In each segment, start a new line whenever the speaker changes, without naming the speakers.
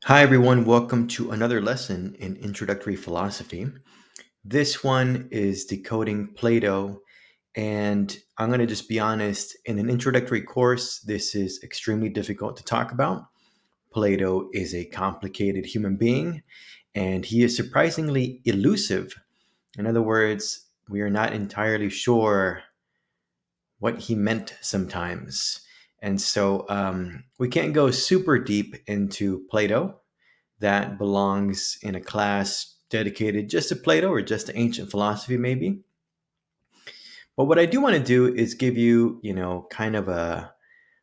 Hi, everyone. Welcome to another lesson in introductory philosophy. This one is Decoding Plato. And I'm going to just be honest, in an introductory course, this is extremely difficult to talk about. Plato is a complicated human being, and he is surprisingly elusive. In other words, we are not entirely sure what he meant sometimes. And so we can't go super deep into Plato. That belongs in a class dedicated just to Plato or just to ancient philosophy, maybe. But what I do want to do is give you, kind of a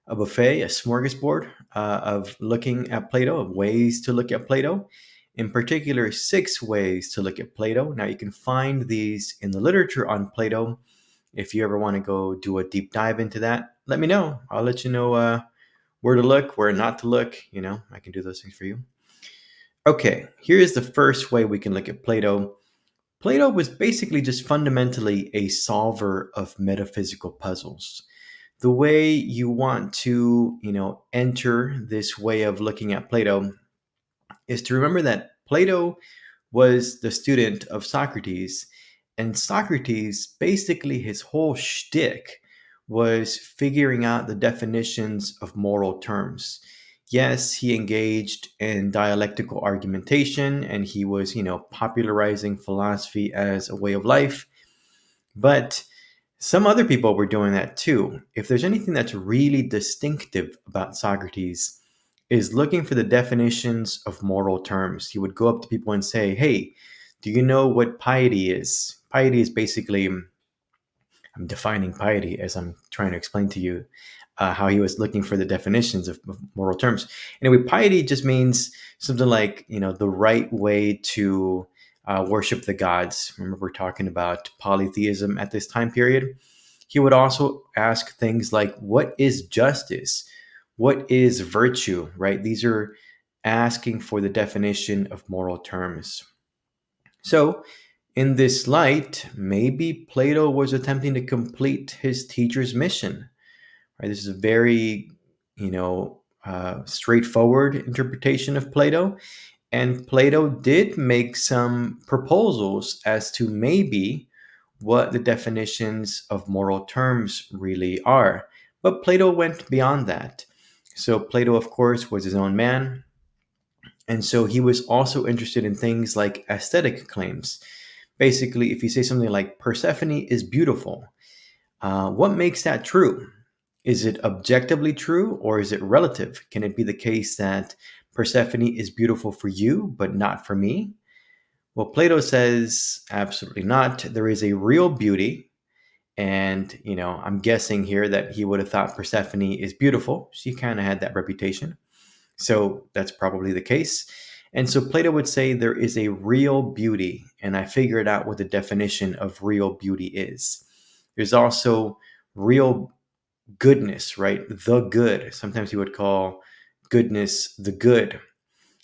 buffet, a smorgasbord of looking at Plato, of ways to look at Plato. In particular, 6 ways to look at Plato. Now, you can find these in the literature on Plato. If you ever want to go do a deep dive into that, let me know. I'll let you know where to look, where not to look. I can do those things for you. Okay, here's the first way we can look at Plato. Plato was basically just fundamentally a solver of metaphysical puzzles. The way you want to, enter this way of looking at Plato is to remember that Plato was the student of Socrates, and Socrates, basically his whole shtick was figuring out the definitions of moral terms. Yes, he engaged in dialectical argumentation and he was, popularizing philosophy as a way of life, but some other people were doing that too. If there's anything that's really distinctive about Socrates, is looking for the definitions of moral terms. He would go up to people and say, "Hey, do you know what piety is?" Piety is basically, I'm defining piety as I'm trying to explain to you how he was looking for the definitions of moral terms. Anyway, piety just means something like, the right way to worship the gods. Remember, we're talking about polytheism at this time period. He would also ask things like, what is justice? What is virtue, right? These are asking for the definition of moral terms. So, in this light, maybe Plato was attempting to complete his teacher's mission. Right? This is a very, straightforward interpretation of Plato. And Plato did make some proposals as to maybe what the definitions of moral terms really are. But Plato went beyond that. So, Plato, of course, was his own man. And so he was also interested in things like aesthetic claims. Basically, if you say something like Persephone is beautiful, what makes that true? Is it objectively true or is it relative? Can it be the case that Persephone is beautiful for you, but not for me? Well, Plato says absolutely not. There is a real beauty. And, I'm guessing here that he would have thought Persephone is beautiful. She kind of had that reputation. So that's probably the case. And so Plato would say there is a real beauty, and I figured out what the definition of real beauty is. There's also real goodness, right? The good. Sometimes he would call goodness the good.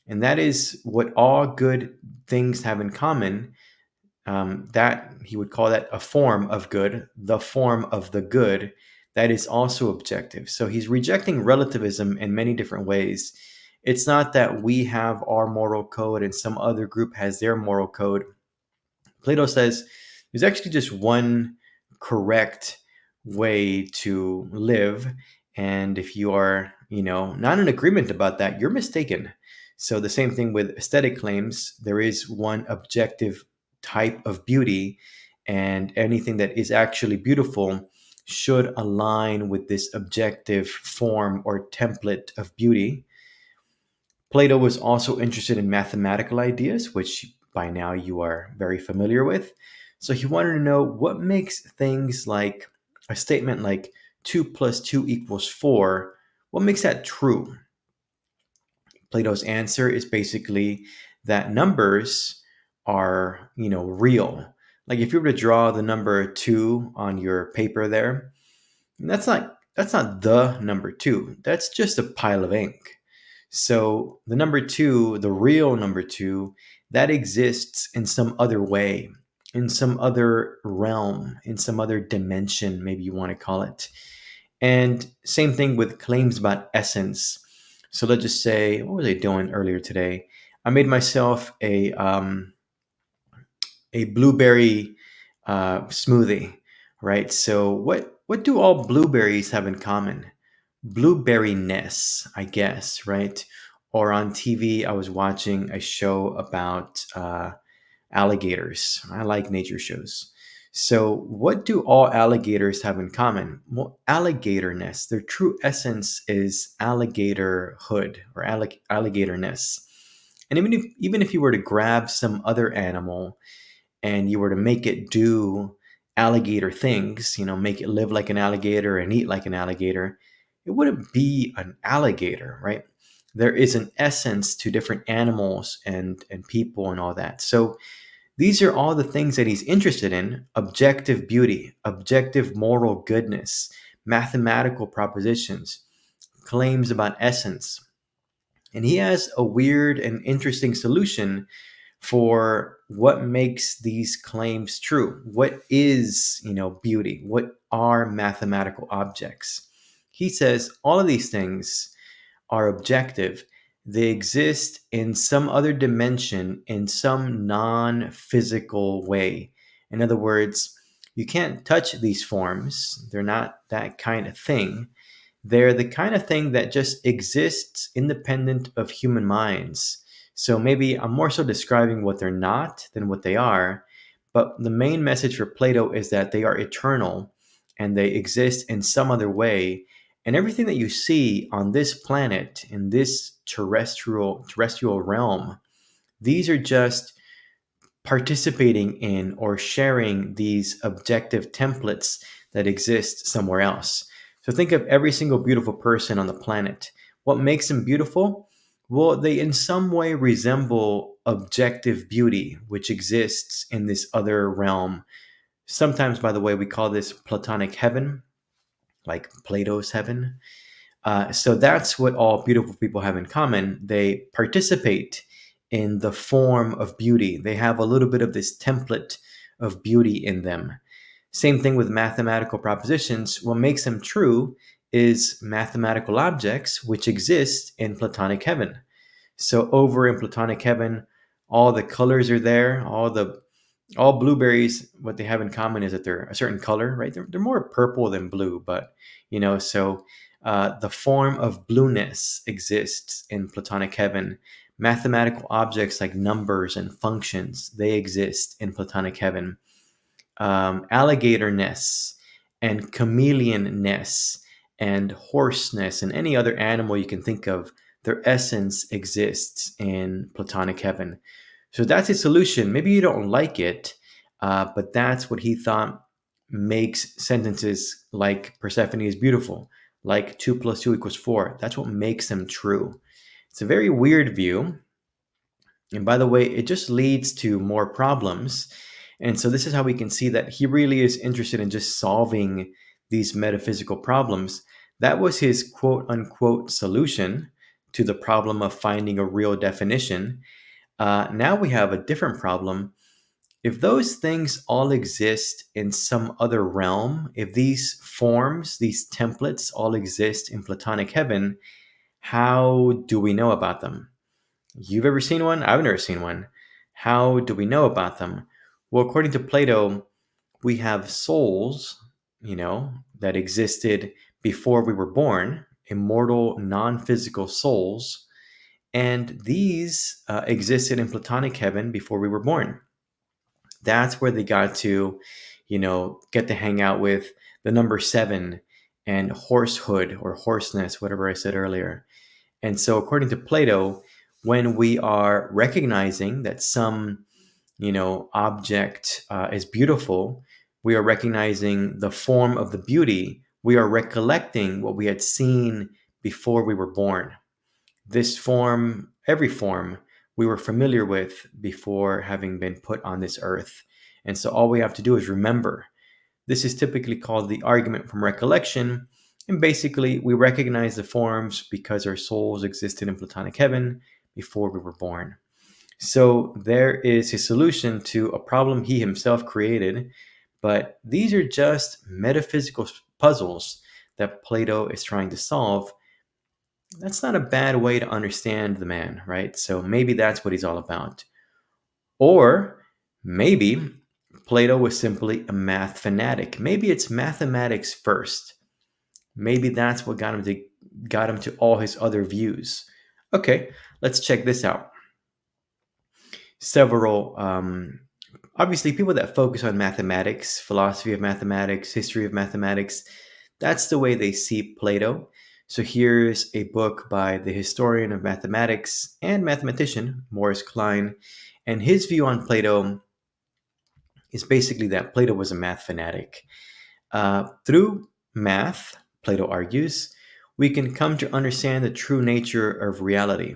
And that is what all good things have in common. That he would call that a form of good, the form of the good. That is also objective. So he's rejecting relativism in many different ways. It's not that we have our moral code and some other group has their moral code. Plato says there's actually just one correct way to live. And if you are, not in agreement about that, you're mistaken. So the same thing with aesthetic claims, there is one objective type of beauty, and anything that is actually beautiful should align with this objective form or template of beauty. Plato was also interested in mathematical ideas, which by now you are very familiar with. So he wanted to know what makes things like a statement like 2 plus 2 equals 4, what makes that true? Plato's answer is basically that numbers are, real. Like if you were to draw the number 2 on your paper there, that's not the number 2. That's just a pile of ink. So the number 2, the real number 2, that exists in some other way, in some other realm, in some other dimension, maybe you want to call it. And same thing with claims about essence. So let's just say, what was I doing earlier today? I made myself a blueberry smoothie, right? So what do all blueberries have in common? Blueberryness, I guess, right? Or on TV, I was watching a show about alligators. I like nature shows. So, what do all alligators have in common? Well, alligatorness. Their true essence is alligatorhood or alligatorness. And even if you were to grab some other animal and you were to make it do alligator things, make it live like an alligator and eat like an alligator, it wouldn't be an alligator, right? There is an essence to different animals and people and all that. So these are all the things that he's interested in: objective beauty, objective moral goodness, mathematical propositions, claims about essence. And he has a weird and interesting solution for what makes these claims true. What is, beauty? What are mathematical objects? He says all of these things are objective. They exist in some other dimension, in some non physical way. In other words, you can't touch these forms. They're not that kind of thing. They're the kind of thing that just exists independent of human minds. So maybe I'm more so describing what they're not than what they are. But the main message for Plato is that they are eternal and they exist in some other way. And everything that you see on this planet, in this terrestrial realm, these are just participating in or sharing these objective templates that exist somewhere else. So think of every single beautiful person on the planet. What makes them beautiful? Well, they in some way resemble objective beauty, which exists in this other realm. Sometimes, by the way, we call this Platonic heaven, like Plato's heaven. So that's what all beautiful people have in common. They participate in the form of beauty. They have a little bit of this template of beauty in them. Same thing with mathematical propositions. What makes them true is mathematical objects which exist in Platonic heaven. So over in Platonic heaven, all the colors are there, all blueberries, what they have in common is that they're a certain color, right? They're more purple than blue, but so the form of blueness exists in Platonic heaven. Mathematical objects like numbers and functions, they exist in Platonic heaven. Alligatorness and chameleonness and horseness and any other animal you can think of, their essence exists in Platonic heaven. So that's his solution. Maybe you don't like it, but that's what he thought makes sentences like Persephone is beautiful, like 2 plus 2 equals 4. That's what makes them true. It's a very weird view. And by the way, it just leads to more problems. And so this is how we can see that he really is interested in just solving these metaphysical problems. That was his quote unquote solution to the problem of finding a real definition. Now we have a different problem. If those things all exist in some other realm, if these forms, these templates all exist in Platonic heaven, how do we know about them? You've ever seen one? I've never seen one. How do we know about them? Well, according to Plato, we have souls, that existed before we were born, immortal, non physical souls. And these existed in Platonic heaven before we were born. That's where they got to, get to hang out with the number seven and horsehood or horseness, whatever I said earlier. And so, according to Plato, when we are recognizing that some, object is beautiful, we are recognizing the form of the beauty. We are recollecting what we had seen before we were born. This form, every form, we were familiar with before having been put on this earth. And so all we have to do is remember. This is typically called the argument from recollection. And basically, we recognize the forms because our souls existed in Platonic heaven before we were born. So there is his solution to a problem he himself created. But these are just metaphysical puzzles that Plato is trying to solve. That's not a bad way to understand the man, right? So maybe that's what he's all about. Or maybe Plato was simply a math fanatic. Maybe it's mathematics first. Maybe that's what got him to all his other views. Okay, let's check this out. Several obviously people that focus on mathematics, philosophy of mathematics, history of mathematics, that's the way they see Plato. So here's a book by the historian of mathematics and mathematician Morris Klein, and his view on Plato is basically that Plato was a math fanatic. Through math, Plato argues, we can come to understand the true nature of reality.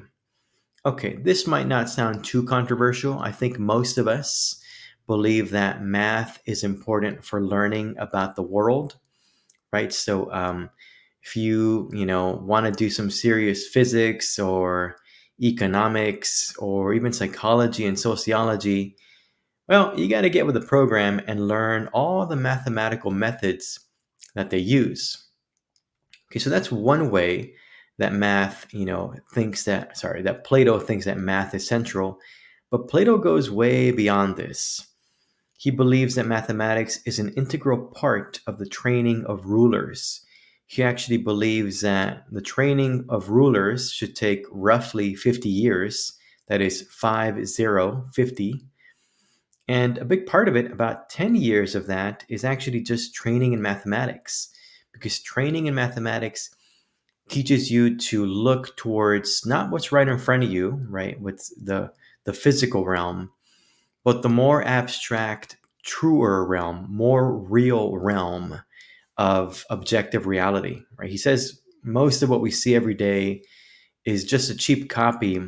Okay, this might not sound too controversial. I think most of us believe that math is important for learning about the world, right? So, if you want to do some serious physics or economics or even psychology and sociology, well, you got to get with the program and learn all the mathematical methods that they use. Okay, so that's one way that that Plato thinks that math is central, but Plato goes way beyond this. He believes that mathematics is an integral part of the training of rulers. He actually believes that the training of rulers should take roughly 50 years, that is 50. And a big part of it, about 10 years of that, is actually just training in mathematics. Because training in mathematics teaches you to look towards not what's right in front of you, right, with the physical realm, but the more abstract, truer realm, more real realm of objective reality, right? He says most of what we see every day is just a cheap copy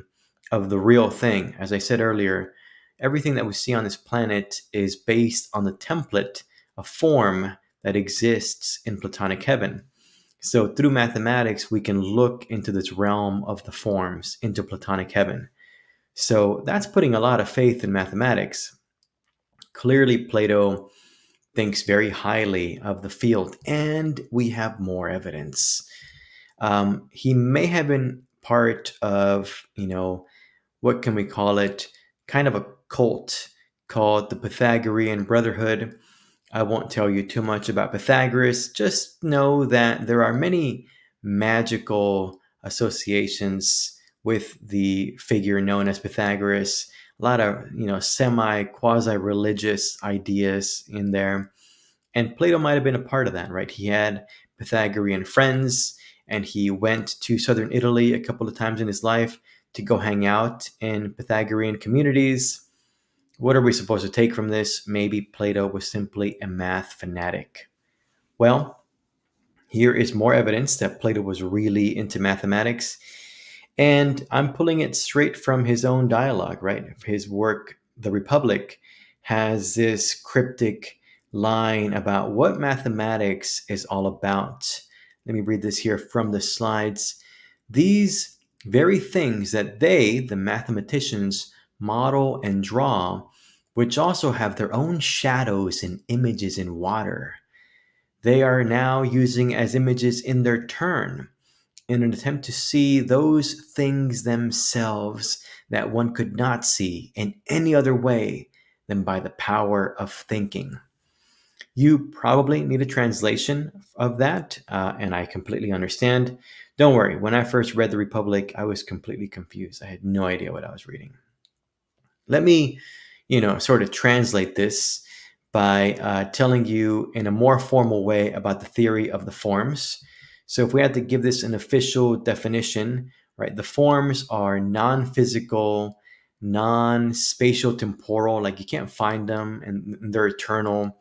of the real thing. As I said earlier, everything that we see on this planet is based on the template, a form that exists in Platonic heaven. So through mathematics, we can look into this realm of the forms, into Platonic heaven. So that's putting a lot of faith in mathematics. Clearly, Plato thinks very highly of the field, and we have more evidence. He may have been part of, what can we call it? Kind of a cult called the Pythagorean Brotherhood. I won't tell you too much about Pythagoras. Just know that there are many magical associations with the figure known as Pythagoras. A lot of, semi quasi religious ideas in there. And Plato might have been a part of that, right? He had Pythagorean friends, and he went to southern Italy a couple of times in his life to go hang out in Pythagorean communities. What are we supposed to take from this? Maybe Plato was simply a math fanatic. Well, here is more evidence that Plato was really into mathematics, and I'm pulling it straight from his own dialogue, right? His work, The Republic, has this cryptic line about what mathematics is all about. Let me read this here from the slides. These very things that they, the mathematicians, model and draw, which also have their own shadows and images in water, they are now using as images in their turn in an attempt to see those things themselves that one could not see in any other way than by the power of thinking. You probably need a translation of that, and I completely understand. Don't worry, when I first read The Republic, I was completely confused. I had no idea what I was reading. Let me, sort of translate this by telling you in a more formal way about the theory of the forms. So, if we had to give this an official definition, right, the forms are non physical, non spatial temporal, like you can't find them and they're eternal.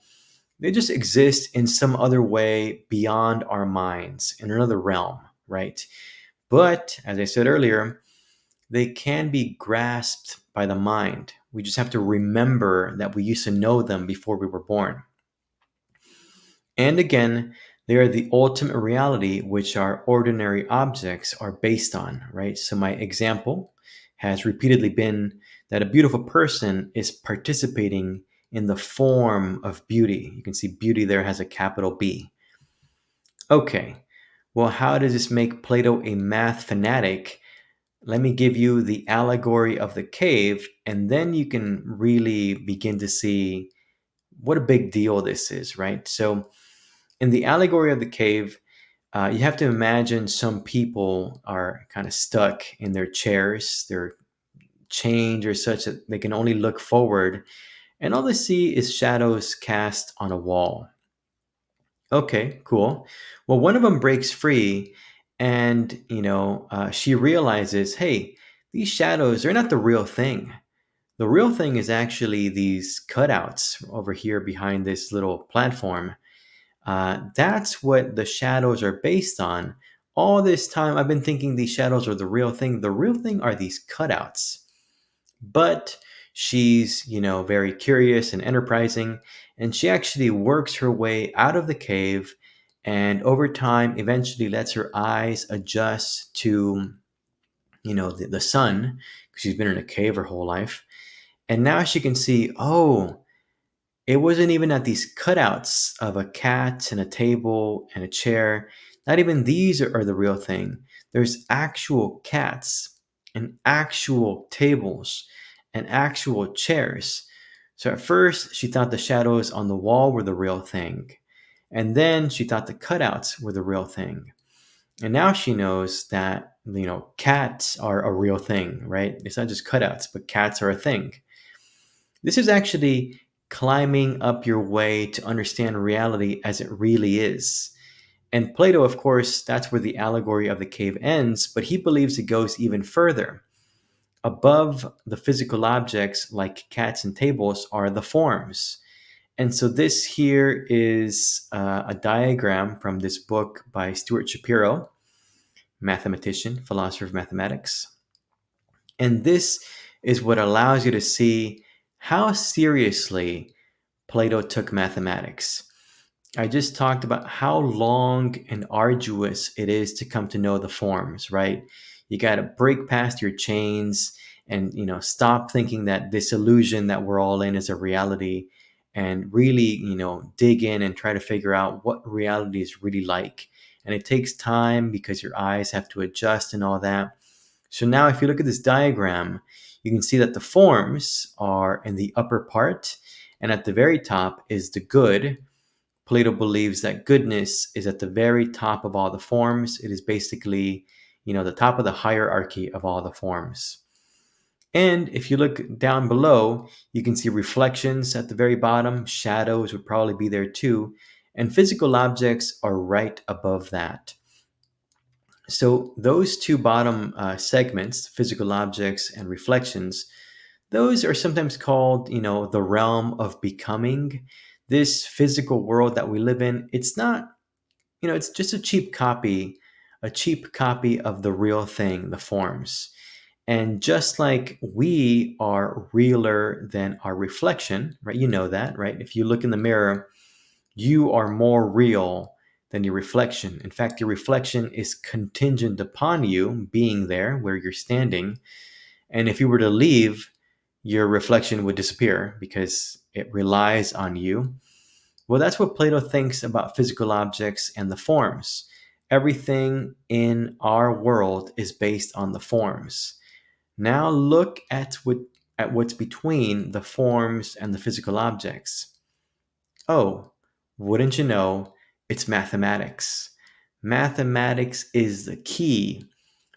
They just exist in some other way beyond our minds, in another realm, right? But, as I said earlier, they can be grasped by the mind. We just have to remember that we used to know them before we were born. And again, they are the ultimate reality which our ordinary objects are based on, right? So, my example has repeatedly been that a beautiful person is participating in the form of beauty. You can see beauty there has a capital B. Okay, Well, how does this make Plato a math fanatic? Let me give you the allegory of the cave, and then you can really begin to see what a big deal this is, right? So, in the allegory of the cave, you have to imagine some people are kind of stuck in their chairs, they're chained or such that they can only look forward, and all they see is shadows cast on a wall. Okay, cool. Well, one of them breaks free, and she realizes, hey, these shadows, they're not the real thing. The real thing is actually these cutouts over here behind this little platform. That's what the shadows are based on. All this time, I've been thinking these shadows are the real thing. The real thing are these cutouts. But she's, very curious and enterprising, and she actually works her way out of the cave, and over time, eventually lets her eyes adjust to, the sun, because she's been in a cave her whole life. And now she can see, oh, it wasn't even at these cutouts of a cat and a table and a chair. Not even these are the real thing. There's actual cats and actual tables and actual chairs. So at first, she thought the shadows on the wall were the real thing. And then she thought the cutouts were the real thing. And now she knows that, cats are a real thing, right? It's not just cutouts, but cats are a thing. This is actually climbing up your way to understand reality as it really is. And Plato, of course, that's where the allegory of the cave ends, but he believes it goes even further. Above the physical objects like cats and tables are the forms. And so this here is a diagram from this book by Stuart Shapiro, mathematician, philosopher of mathematics. And this is what allows you to see how seriously Plato took mathematics. I just talked about how long and arduous it is to come to know the forms, right? You got to break past your chains and, stop thinking that this illusion that we're all in is a reality, and really, dig in and try to figure out what reality is really like. And it takes time because your eyes have to adjust and all that. So now if you look at this diagram, you can see that the forms are in the upper part, and at the very top is the good. Plato believes that goodness is at the very top of all the forms. It is basically, the top of the hierarchy of all the forms. And if you look down below, you can see reflections at the very bottom. Shadows would probably be there too. And physical objects are right above that. So those two bottom segments, physical objects and reflections, those are sometimes called, the realm of becoming. This physical world that we live in, it's not, it's just a cheap copy of the real thing, the forms. And just like we are realer than our reflection, right? You know that, right? If you look in the mirror, you are more real than your reflection. In fact, your reflection is contingent upon you being there where you're standing. And if you were to leave, your reflection would disappear because it relies on you. Well, that's what Plato thinks about physical objects and the forms. Everything in our world is based on the forms. Now look at what's between the forms and the physical objects. Oh, wouldn't you know, it's mathematics. Mathematics is the key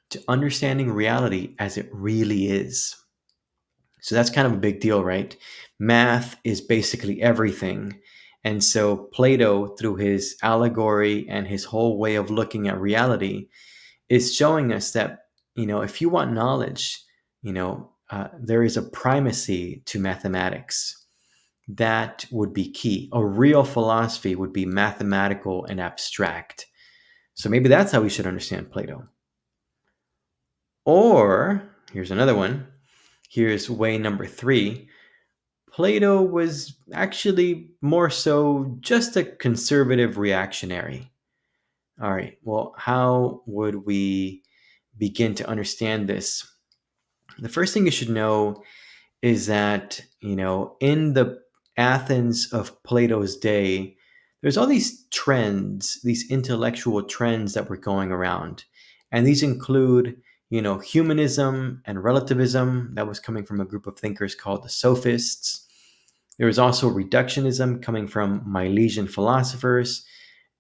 to understanding reality as it really is. So that's kind of a big deal, right? Math is basically everything. And so Plato, through his allegory and his whole way of looking at reality, is showing us that, if you want knowledge, there is a primacy to mathematics. That would be key. A real philosophy would be mathematical and abstract. So maybe that's how we should understand Plato. Or, here's another one. Here's way number 3. Plato was actually more so just a conservative reactionary. All right, well, how would we begin to understand this? The first thing you should know is that, in the Athens of Plato's day, there's all these trends, these intellectual trends that were going around. And these include, humanism and relativism that was coming from a group of thinkers called the sophists. There was also reductionism coming from Milesian philosophers.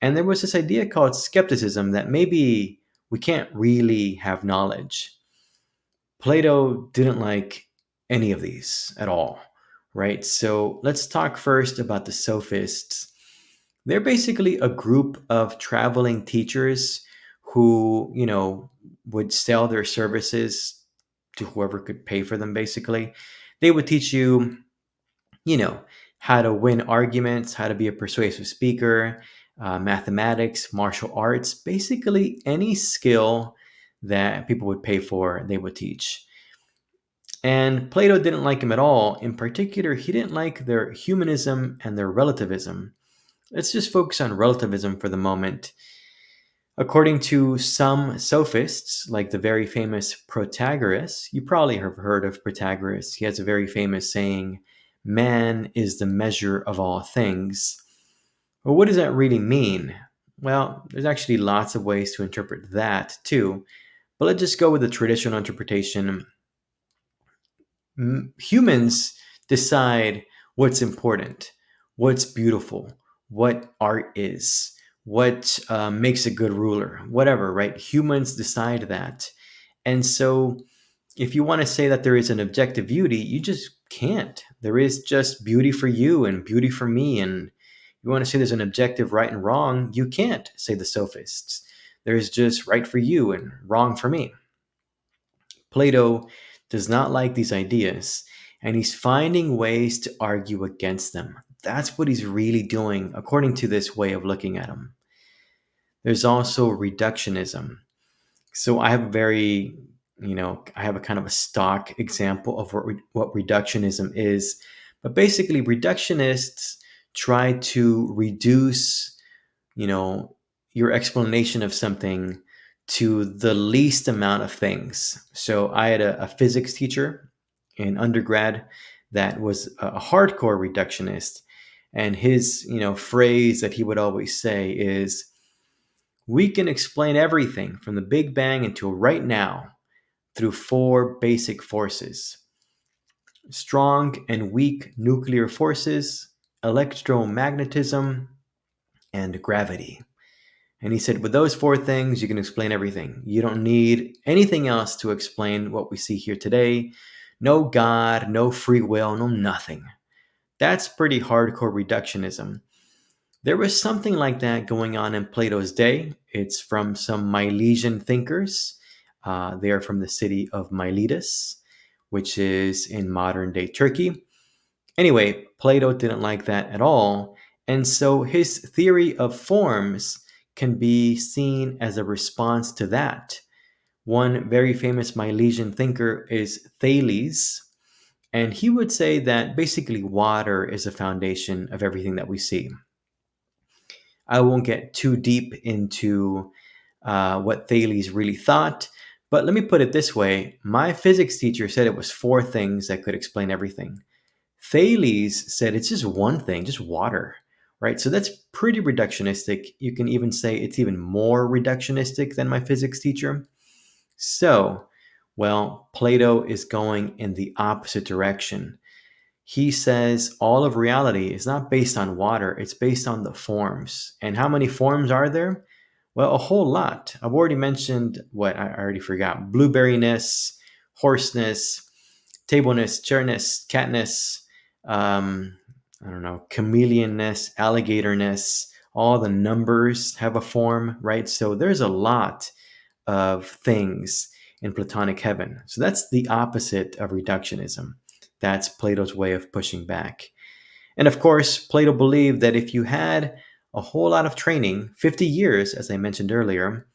And there was this idea called skepticism that maybe we can't really have knowledge. Plato didn't like any of these at all, right? So let's talk first about the sophists. They're basically a group of traveling teachers who, would sell their services to whoever could pay for them, basically. They would teach you, you know, how to win arguments, how to be a persuasive speaker, mathematics, martial arts, basically any skill that people would pay for, they would teach. And Plato didn't like him at all. In particular, he didn't like their humanism and their relativism. Let's just focus on relativism for the moment. According to some sophists, like the very famous Protagoras, you probably have heard of Protagoras. He has a very famous saying, "Man is the measure of all things." Well, what does that really mean? Well, there's actually lots of ways to interpret that too. But let's just go with the traditional interpretation. Humans decide what's important, what's beautiful, what art is, what makes a good ruler, whatever, right? Humans decide that. And so if you want to say that there is an objective beauty, you just can't. There is just beauty for you and beauty for me. And you want to say there's an objective right and wrong, you can't, say the sophists. There's just right for you and wrong for me. Plato does not like these ideas, and he's finding ways to argue against them. That's what he's really doing, according to this way of looking at them. There's also reductionism. So I have a very, I have a kind of a stock example of what reductionism is. But basically, reductionists try to reduce, you know, your explanation of something to the least amount of things. So I had a physics teacher in undergrad that was a hardcore reductionist. And his, phrase that he would always say is, "We can explain everything from the Big Bang until right now through four basic forces: strong and weak nuclear forces, electromagnetism, and gravity." And he said, with those four things, you can explain everything. You don't need anything else to explain what we see here today. No God, no free will, no nothing. That's pretty hardcore reductionism. There was something like that going on in Plato's day. It's from some Milesian thinkers. They are from the city of Miletus, which is in modern day Turkey. Anyway, Plato didn't like that at all. And so his theory of forms can be seen as a response to that. One very famous Milesian thinker is Thales, and he would say that basically water is the foundation of everything that we see. I won't get too deep into what Thales really thought, but let me put it this way. My physics teacher said it was four things that could explain everything. Thales said it's just one thing, just water, right? So that's pretty reductionistic. You can even say it's even more reductionistic than my physics teacher. So, well, Plato is going in the opposite direction. He says all of reality is not based on water, it's based on the forms. And how many forms are there? Well, a whole lot. I've already mentioned what I already forgot: blueberryness, horseness, tableness, chairness, catness, I don't know, chameleonness, alligatorness. All the numbers have a form, right? So there's a lot of things in Platonic heaven. So that's the opposite of reductionism. That's Plato's way of pushing back. And of course, Plato believed that if you had a whole lot of training, 50 years, as I mentioned earlier,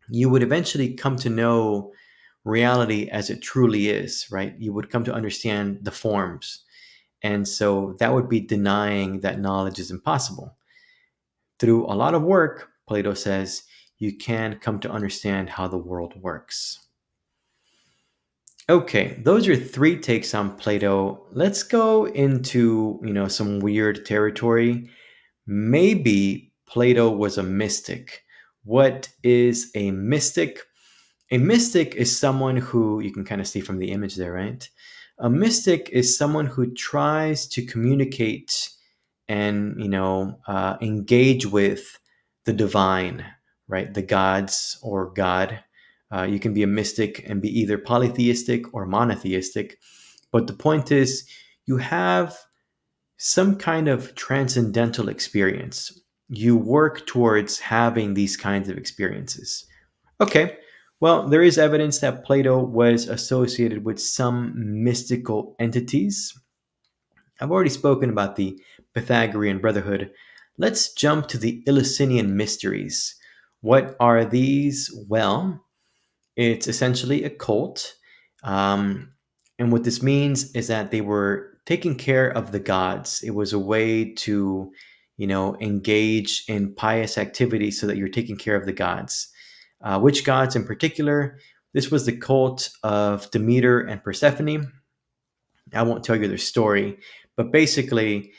you would eventually come to know reality as it truly is, right? You would come to understand the forms. And so that would be denying that knowledge is impossible. Through a lot of work, Plato says, you can come to understand how the world works. Okay, those are three takes on Plato. Let's go into, some weird territory. maybe Plato was a mystic. What is a mystic? A mystic is someone who, you can kind of see from the image there, right? A mystic is someone who tries to communicate and, engage with the divine, right? The gods or God. You can be a mystic and be either polytheistic or monotheistic. But the point is, you have some kind of transcendental experience. You work towards having these kinds of experiences. Okay, well, there is evidence that Plato was associated with some mystical entities. I've already spoken about the Pythagorean Brotherhood. Let's jump to the Eleusinian Mysteries. What are these? Well, it's essentially a cult. Um, and what this means is that they were taking care of the gods. It was a way to, engage in pious activities so that you're taking care of the gods. Which gods in particular? This was the cult of Demeter and Persephone. I won't tell you their story, but basically,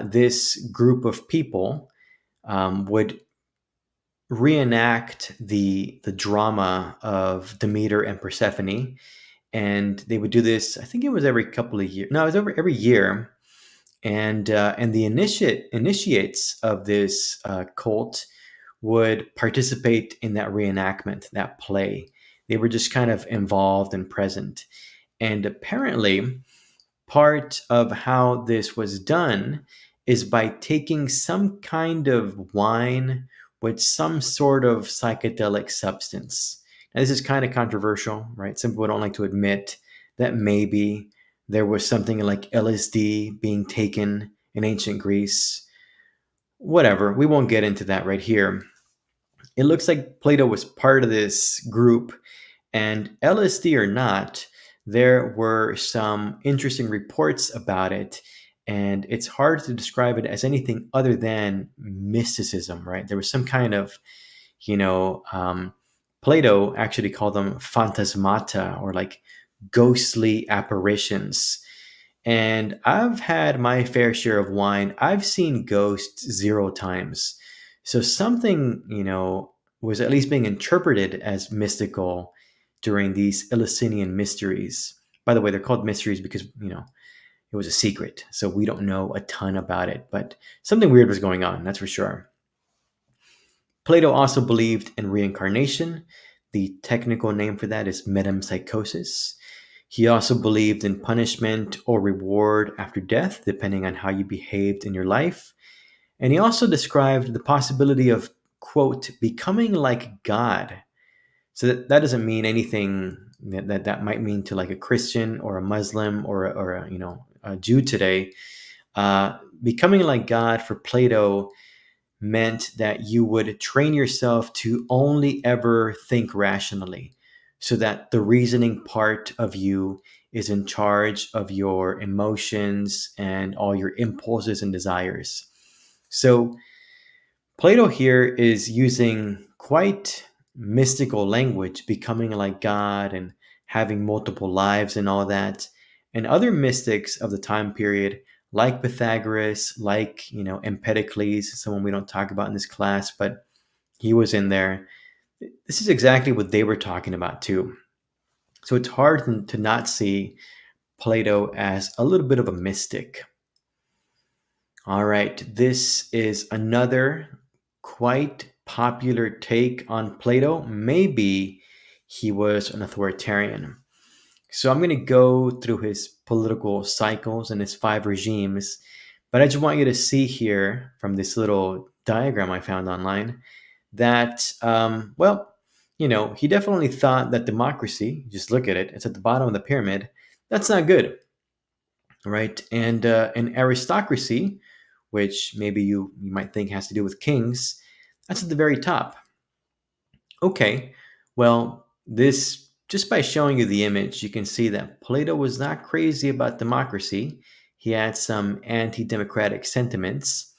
this group of people would reenact the drama of Demeter and Persephone, and they would do this. I think it was every couple of years. No, it was every year. And the initiates of this cult would participate in that reenactment, that play. They were just kind of involved and present. And apparently, part of how this was done is by taking some kind of wine with some sort of psychedelic substance. Now, this is kind of controversial, right? Some people don't like to admit that maybe there was something like LSD being taken in ancient Greece. Whatever, we won't get into that right here. It looks like Plato was part of this group, and LSD or not, there were some interesting reports about it, and it's hard to describe it as anything other than mysticism, right? There was some kind of, you know, um, Plato actually called them phantasmata, or like ghostly apparitions. And I've had my fair share of wine. I've seen ghosts 0 times. So something, was at least being interpreted as mystical during these Eleusinian mysteries. By the way, they're called mysteries because, it was a secret. So we don't know a ton about it, but something weird was going on, that's for sure. Plato also believed in reincarnation. The technical name for that is metempsychosis. He also believed in punishment or reward after death, depending on how you behaved in your life. And he also described the possibility of, quote, becoming like God. So that doesn't mean anything that might mean to like a Christian or a Muslim or a, a Jew today. Becoming like God for Plato meant that you would train yourself to only ever think rationally, so that the reasoning part of you is in charge of your emotions and all your impulses and desires. So Plato here is using quite mystical language, becoming like God and having multiple lives and all that. And other mystics of the time period, like Pythagoras, like, Empedocles, someone we don't talk about in this class, but he was in there. This is exactly what they were talking about too. So it's hard to not see Plato as a little bit of a mystic. All right, this is another quite popular take on Plato. Maybe he was an authoritarian. So I'm going to go through his political cycles and his 5 regimes, but I just want you to see here from this little diagram I found online that, he definitely thought that democracy, just look at it, it's at the bottom of the pyramid, that's not good, right? And an aristocracy, which maybe you might think has to do with kings, that's at the very top. Okay, well, this just by showing you the image, you can see that Plato was not crazy about democracy. He had some anti-democratic sentiments,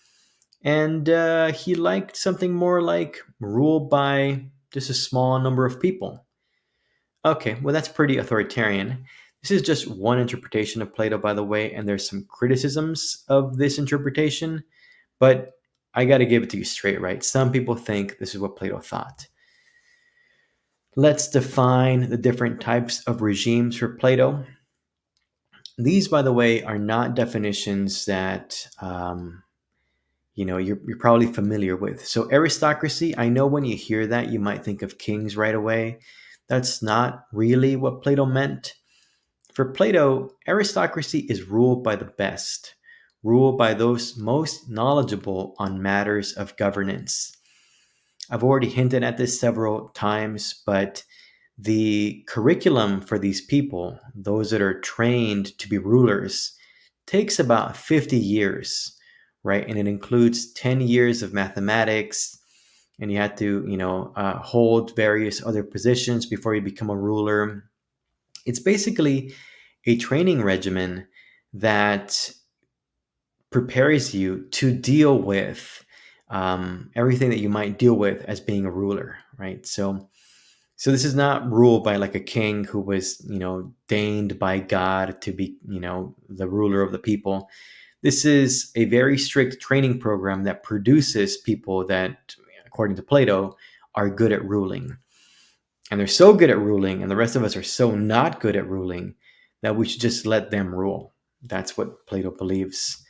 and he liked something more like rule by just a small number of people. Okay, well, that's pretty authoritarian. This is just one interpretation of Plato, by the way, and there's some criticisms of this interpretation. But I got to give it to you straight, right? Some people think this is what Plato thought. Let's define the different types of regimes for Plato. These, by the way, are not definitions that you're probably familiar with. So aristocracy, I know when you hear that, you might think of kings right away. That's not really what Plato meant. For Plato, aristocracy is ruled by the best, ruled by those most knowledgeable on matters of governance. I've already hinted at this several times, but the curriculum for these people, those that are trained to be rulers, takes about 50 years, right? And it includes 10 years of mathematics, and you had to, hold various other positions before you become a ruler. It's basically a training regimen that prepares you to deal with everything that you might deal with as being a ruler, right? So this is not ruled by like a king who was, deigned by God to be, the ruler of the people. This is a very strict training program that produces people that, according to Plato, are good at ruling. And they're so good at ruling, and the rest of us are so not good at ruling, that we should just let them rule. That's what Plato believes,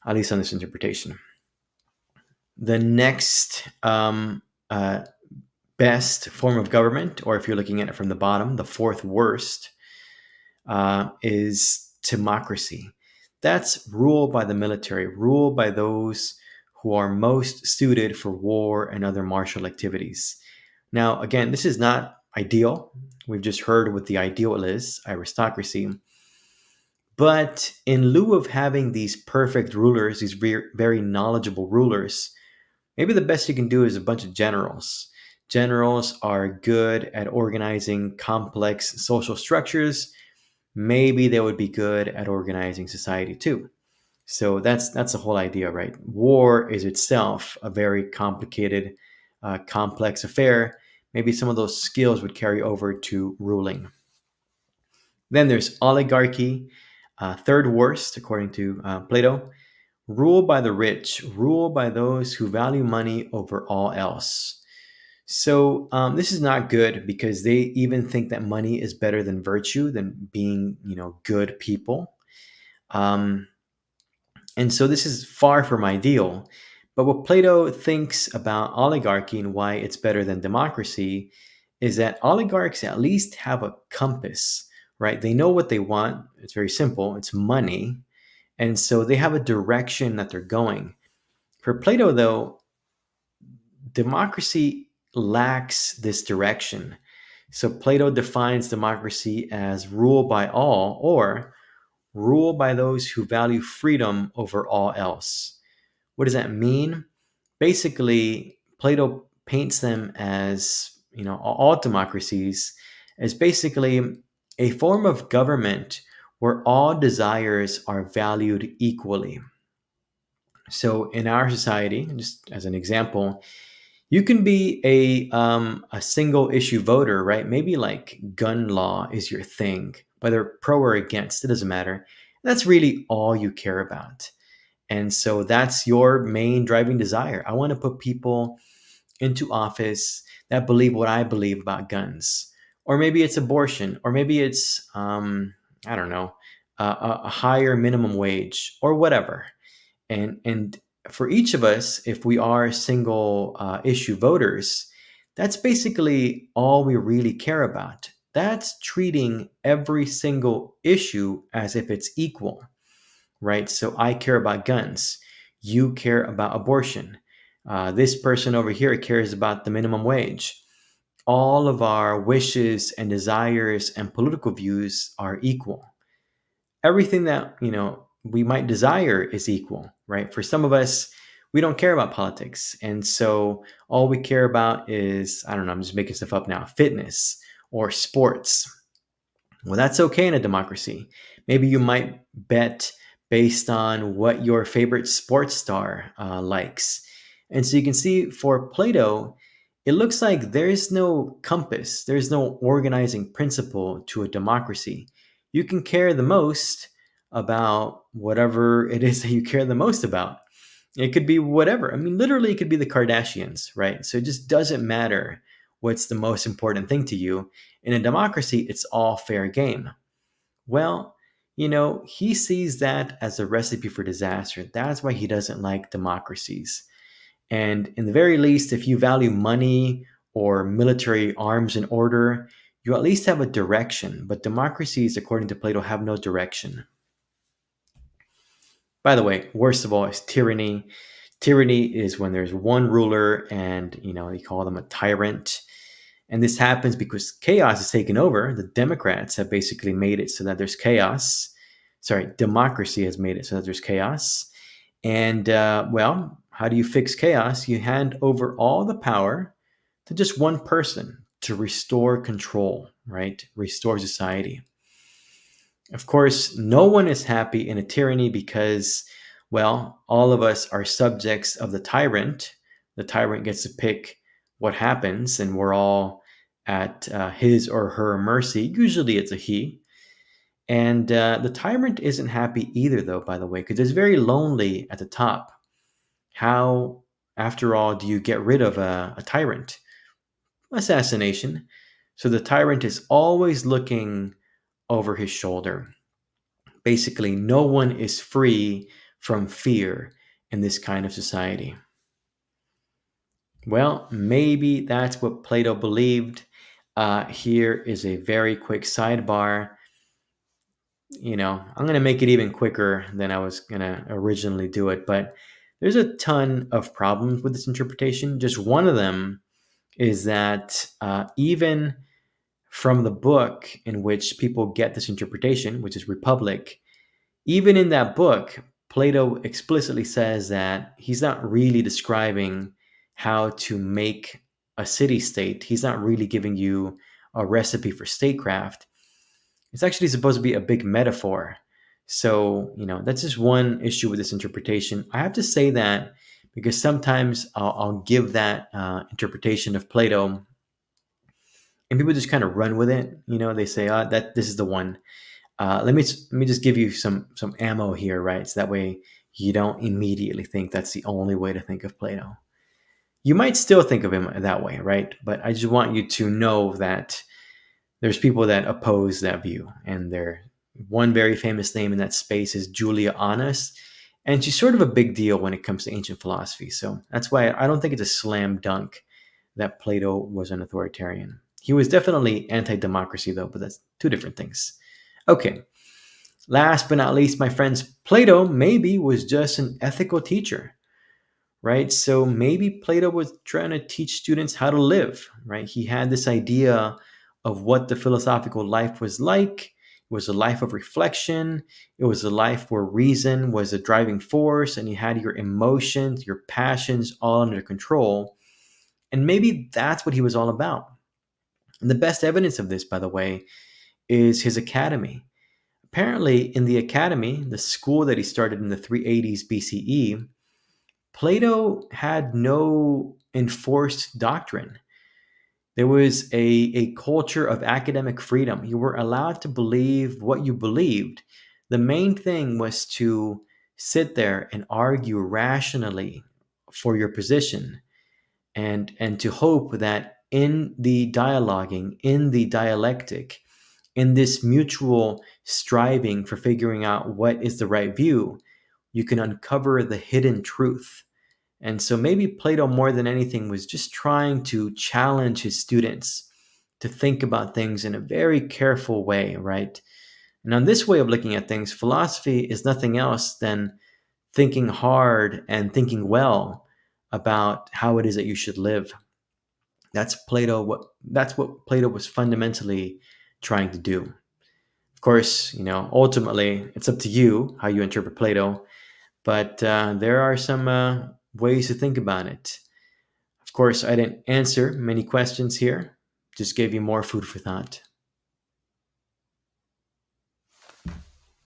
at least on this interpretation. The next uh, best form of government, or if you're looking at it from the bottom, the fourth worst, is democracy. That's rule by the military, rule by those who are most suited for war and other martial activities. Now, again, this is not ideal. We've just heard what the ideal is, aristocracy. But in lieu of having these perfect rulers, these very knowledgeable rulers, maybe the best you can do is a bunch of generals. Generals are good at organizing complex social structures. Maybe they would be good at organizing society too. So that's the whole idea, right? War is itself a very complicated, complex affair. Maybe some of those skills would carry over to ruling. Then there's oligarchy, third worst according to Plato. Rule by the rich, rule by those who value money over all else. So this is not good because they even think that money is better than virtue, than being, good people. Um, and so this is far from ideal. But what Plato thinks about oligarchy and why it's better than democracy is that oligarchs at least have a compass, right? They know what they want. It's very simple. It's money. And so they have a direction that they're going. For Plato, though, democracy lacks this direction. So Plato defines democracy as rule by all, or rule by those who value freedom over all else. What does that mean? Basically, Plato paints them as, all democracies as basically a form of government where all desires are valued equally. So in our society, just as an example, you can be a single issue voter, right? Maybe like gun law is your thing, whether pro or against, it doesn't matter. That's really all you care about. And so that's your main driving desire. I want to put people into office that believe what I believe about guns. Or maybe it's abortion, or maybe it's, I don't know, a higher minimum wage, or whatever. And for each of us, if we are single issue voters, that's basically all we really care about. That's treating every single issue as if it's equal, right? So I care about guns. You care about abortion. This person over here cares about the minimum wage. All of our wishes and desires and political views are equal. Everything that, we might desire is equal, right? For some of us, we don't care about politics. And so all we care about is, I don't know, I'm just making stuff up now, fitness or sports. Well, that's okay in a democracy. Maybe you might bet based on what your favorite sports star likes. And so you can see for Plato, it looks like there's no compass, there's no organizing principle to a democracy. You can care the most about whatever it is that you care the most about. It could be whatever. I mean, literally, it could be the Kardashians, right? So it just doesn't matter what's the most important thing to you. In a democracy, it's all fair game. Well, he sees that as a recipe for disaster. That's why he doesn't like democracies. And in the very least, if you value money or military arms and order, you at least have a direction. But democracies, according to Plato, have no direction. By the way, worst of all is tyranny. Tyranny is when there's one ruler and, they call them a tyrant. And this happens because chaos is taken over. The Democrats have basically made it so that there's chaos. Sorry, democracy has made it so that there's chaos. And, well, how do you fix chaos? You hand over all the power to just one person to restore control, right? Restore society. Of course, no one is happy in a tyranny because, well, all of us are subjects of the tyrant. The tyrant gets to pick what happens, and we're all at his or her mercy. Usually it's a he. And the tyrant isn't happy either, though, by the way, because it's very lonely at the top. How, after all, do you get rid of a tyrant? Assassination. So the tyrant is always looking over his shoulder. Basically, no one is free from fear in this kind of society. Well, maybe that's what Plato believed. Here is a very quick sidebar. I'm going to make it even quicker than I was going to originally do it, but there's a ton of problems with this interpretation. Just one of them is that even from the book in which people get this interpretation, which is Republic, even in that book, Plato explicitly says that he's not really describing how to make a city state. He's not really giving you a recipe for statecraft. It's actually supposed to be a big metaphor. So, that's just one issue with this interpretation. I have to say that because sometimes I'll give that interpretation of Plato and people just kind of run with it. They say, that this is the one. Let me just give you some ammo here, right? So that way you don't immediately think that's the only way to think of Plato. You might still think of him that way, right? But I just want you to know that there's people that oppose that view, and there one very famous name in that space is Julia Honest, and she's sort of a big deal when it comes to ancient philosophy. So that's why I don't think it's a slam dunk that Plato was an authoritarian. He was definitely anti-democracy, though, but that's two different things. Okay, last but not least, my friends, Plato maybe was just an ethical teacher, right? So maybe Plato was trying to teach students how to live, right? He had this idea of what the philosophical life was like. It was a life of reflection. It was a life where reason was a driving force, and you had your emotions, your passions all under control. And maybe that's what he was all about. And the best evidence of this, by the way, is his academy. Apparently, in the academy, the school that he started in the 380s BCE, Plato had no enforced doctrine. There was a culture of academic freedom. You were allowed to believe what you believed. The main thing was to sit there and argue rationally for your position, and to hope that in the dialoguing, in the dialectic, in this mutual striving for figuring out what is the right view, you can uncover the hidden truth. And so maybe Plato, more than anything, was just trying to challenge his students to think about things in a very careful way, right? And on this way of looking at things, philosophy is nothing else than thinking hard and thinking well about how it is that you should live. That's what Plato was fundamentally trying to do. Of course, ultimately it's up to you how you interpret Plato, but there are some ways to think about it. Of course, I didn't answer many questions here, just gave you more food for thought.